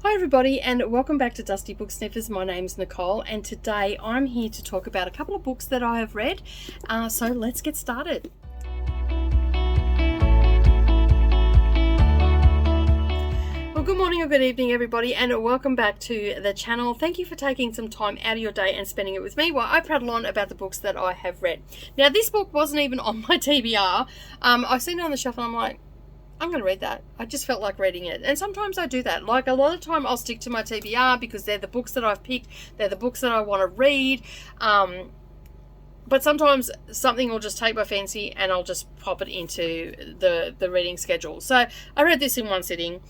Hi everybody and welcome back to Dusty Book Sniffers. My name's Nicole and today I'm here to talk about a couple of books that I have read. So let's get started. Well, good morning or good evening everybody and welcome back to the channel. Thank you for taking some time out of your day and spending it with me while I prattle on about the books that I have read. Now this book wasn't even on my TBR. I've seen it on the shelf and I'm like, I'm going to read that. I just felt like reading it. And sometimes I do that. Like a lot of time I'll stick to my TBR because they're the books that I've picked. They're the books that I want to read. But sometimes something will just take my fancy and I'll just pop it into the reading schedule. So I read this in one sitting.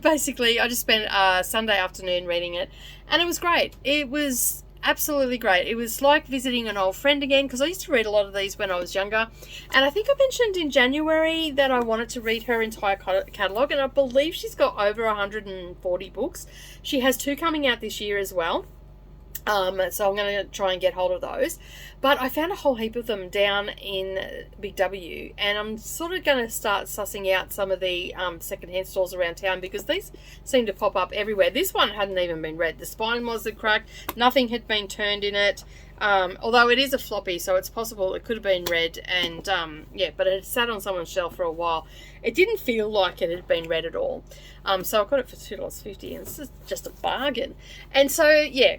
Basically, I just spent a Sunday afternoon reading it. And it was great. It was absolutely great. It was like visiting an old friend again because I used to read a lot of these when I was younger, and I think I mentioned in January that I wanted to read her entire catalogue, and I believe she's got over 140 books. She has 2 coming out this year as well. So I'm going to try and get hold of those. But I found a whole heap of them down in Big W, and I'm sort of going to start sussing out some of the secondhand stores around town because these seem to pop up everywhere. This one hadn't even been read. The spine wasn't cracked. Nothing had been turned in it. Although it is a floppy, so it's possible it could have been read. And yeah, but it had sat on someone's shelf for a while. It didn't feel like it had been read at all. So I got it for $2.50, and this is just a bargain. And so, yeah.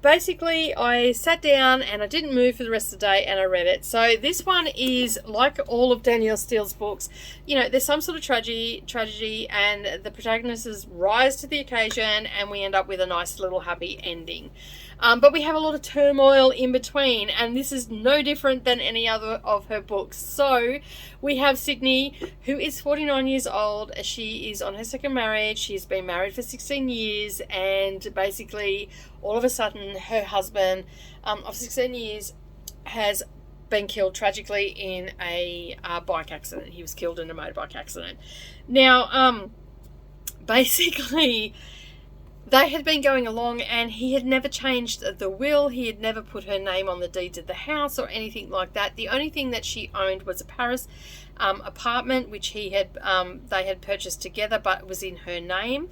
Basically I sat down and I didn't move for the rest of the day and I read it. So this one is like all of Danielle Steele's books. You know, there's some sort of tragedy and the protagonists rise to the occasion and we end up with a nice little happy ending. But we have a lot of turmoil in between, and this is no different than any other of her books. So we have Sydney, who is 49 years old. She is on her second marriage. She's been married for 16 years, and basically all of a sudden her husband of 16 years has been killed tragically in a bike accident. He was killed in a motorbike accident. Now, basically they had been going along and he had never changed the will. He had never put her name on the deeds of the house or anything like that. The only thing that she owned was a Paris apartment, which they had purchased together, but it was in her name.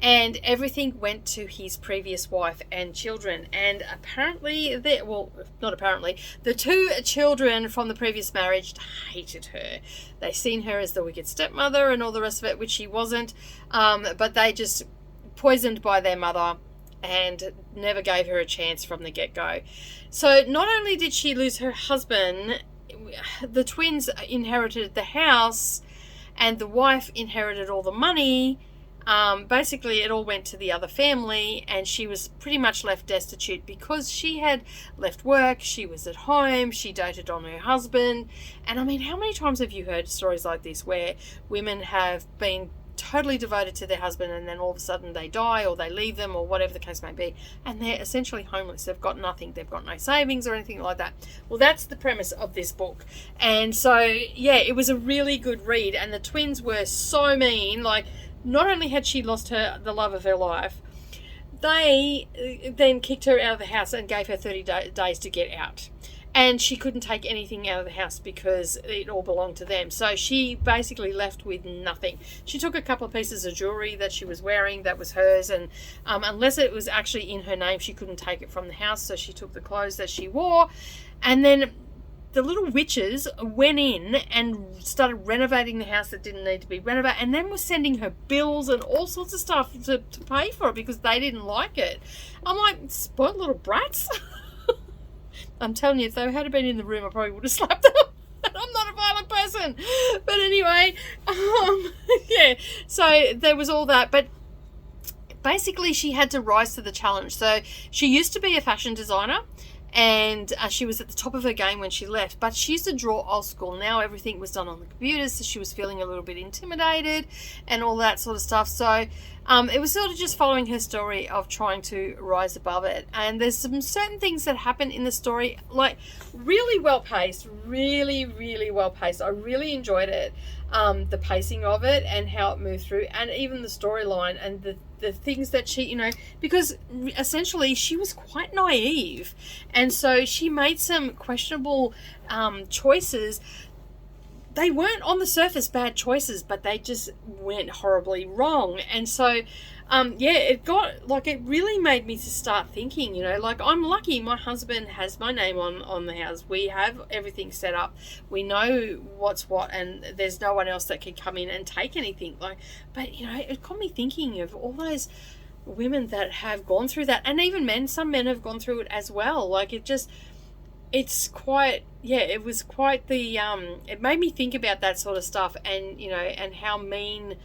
And everything went to his previous wife and children. And apparently, the 2 children from the previous marriage hated her. They seen her as the wicked stepmother and all the rest of it, which she wasn't. But they just poisoned by their mother and never gave her a chance from the get-go. So not only did she lose her husband, the twins inherited the house and the wife inherited all the money. Basically it all went to the other family and she was pretty much left destitute because she had left work, she was at home, she doted on her husband. And I mean, how many times have you heard stories like this where women have been totally devoted to their husband and then all of a sudden they die or they leave them or whatever the case may be, and they're essentially homeless. They've got nothing. They've got no savings or anything like that. Well, that's the premise of this book. And so, yeah, it was a really good read, and the twins were so mean. Like, not only had she lost the love of her life, they then kicked her out of the house and gave her 30 days to get out. And she couldn't take anything out of the house because it all belonged to them. So she basically left with nothing. She took a couple of pieces of jewelry that she was wearing that was hers. And unless it was actually in her name, she couldn't take it from the house. So she took the clothes that she wore. And then the little witches went in and started renovating the house that didn't need to be renovated. And then was sending her bills and all sorts of stuff to pay for it because they didn't like it. I'm like, spoiled little brats. I'm telling you, if they had been in the room, I probably would have slapped them. I'm not a violent person. But anyway, yeah. So there was all that. But basically, she had to rise to the challenge. So she used to be a fashion designer. And she was at the top of her game when she left. But she used to draw old school. Now everything was done on the computers. So she was feeling a little bit intimidated and all that sort of stuff. So it was sort of just following her story of trying to rise above it. And there's some certain things that happen in the story, like really well paced, really, really well paced. I really enjoyed it. The pacing of it and how it moved through, and even the storyline and the things that she, because essentially she was quite naive, and so she made some questionable choices they weren't on the surface bad choices, but they just went horribly wrong. And so it really made me to start thinking, you know, like, I'm lucky my husband has my name on the house. We have everything set up. We know what's what, and there's no one else that can come in and take anything. Like, but, you know, it got me thinking of all those women that have gone through that, and even men. Some men have gone through it as well. Like, it was quite the, it made me think about that sort of stuff, and, you know, and how mean,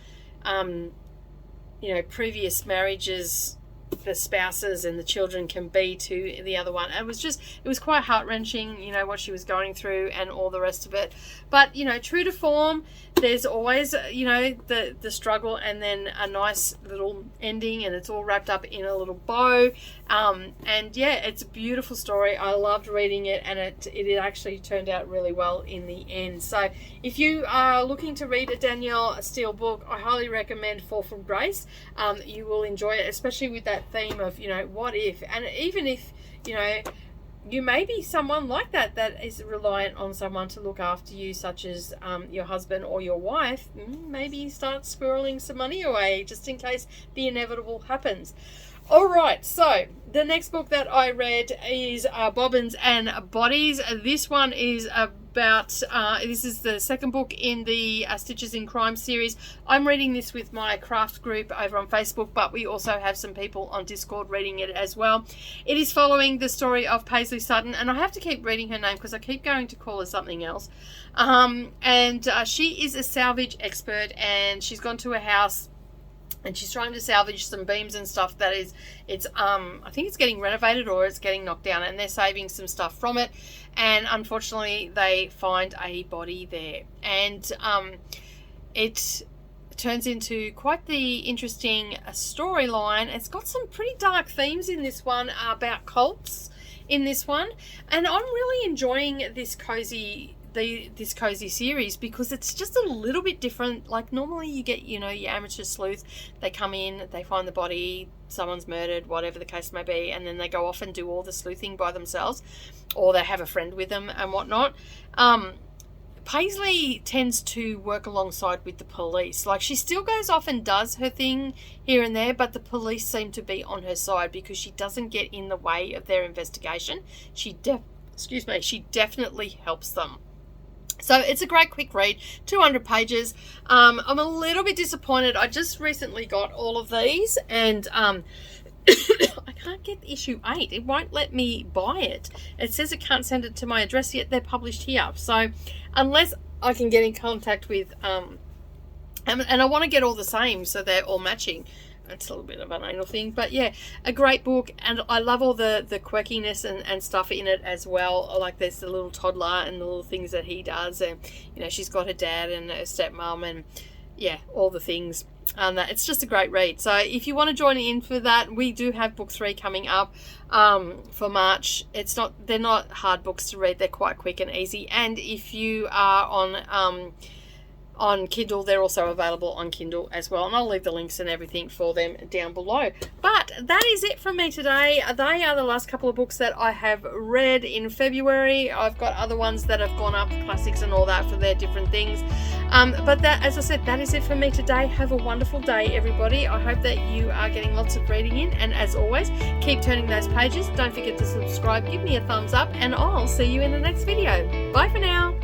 you know, previous marriages, the spouses and the children can be to the other one. It was quite heart-wrenching, you know, what she was going through and all the rest of it. But, you know, true to form, there's always, you know, the struggle, and then a nice little ending, and it's all wrapped up in a little bow. And yeah, it's a beautiful story. I loved reading it, and it actually turned out really well in the end. So if you are looking to read a Danielle Steele book, I highly recommend Fall from Grace. You will enjoy it, especially with that theme of, you know, what if, and even if, you know, you may be someone like that is reliant on someone to look after you, such as your husband or your wife. Maybe start squirreling some money away just in case the inevitable happens. All right, so the next book that I read is Bobbins and Bodies. This one is about, this is the second book in the Stitches in Crime series. I'm reading this with my craft group over on Facebook, but we also have some people on Discord reading it as well. It is following the story of Paisley Sutton, and I have to keep reading her name because I keep going to call her something else. And she is a salvage expert, and she's gone to a house, and she's trying to salvage some beams and stuff that I think it's getting renovated or it's getting knocked down, and they're saving some stuff from it. And unfortunately, they find a body there, and it turns into quite the interesting storyline. It's got some pretty dark themes in this one about cults in this one, and I'm really enjoying this cozy series because it's just a little bit different. Like, normally you get, you know, your amateur sleuth, they come in, they find the body, someone's murdered, whatever the case may be, and then they go off and do all the sleuthing by themselves, or they have a friend with them and whatnot. Paisley tends to work alongside with the police. Like, she still goes off and does her thing here and there, but the police seem to be on her side because she doesn't get in the way of their investigation. She definitely helps them. So it's a great quick read, 200 pages. I'm a little bit disappointed. I just recently got all of these, and I can't get issue 8. It won't let me buy it. It says it can't send it to my address, yet they're published here. So unless I can get in contact with, and I want to get all the same so they're all matching. It's a little bit of an anal thing, but yeah, a great book, and I love all the quirkiness and stuff in it as well. Like, there's the little toddler and the little things that he does, and, you know, she's got her dad and her stepmom, and yeah, all the things. It's just a great read. So if you want to join in for that, we do have book 3 coming up for March. They're not hard books to read. They're quite quick and easy. And if you are on Kindle, they're also available on Kindle as well, and I'll leave the links and everything for them down below. But that is it from me today. They are the last couple of books that I have read in February. I've got other ones that have gone up, classics and all that, for their different things. But that, as I said, that is it from me today. Have a wonderful day, everybody. I hope that you are getting lots of reading in, and as always, keep turning those pages. Don't forget to subscribe, give me a thumbs up, and I'll see you in the next video. Bye for now.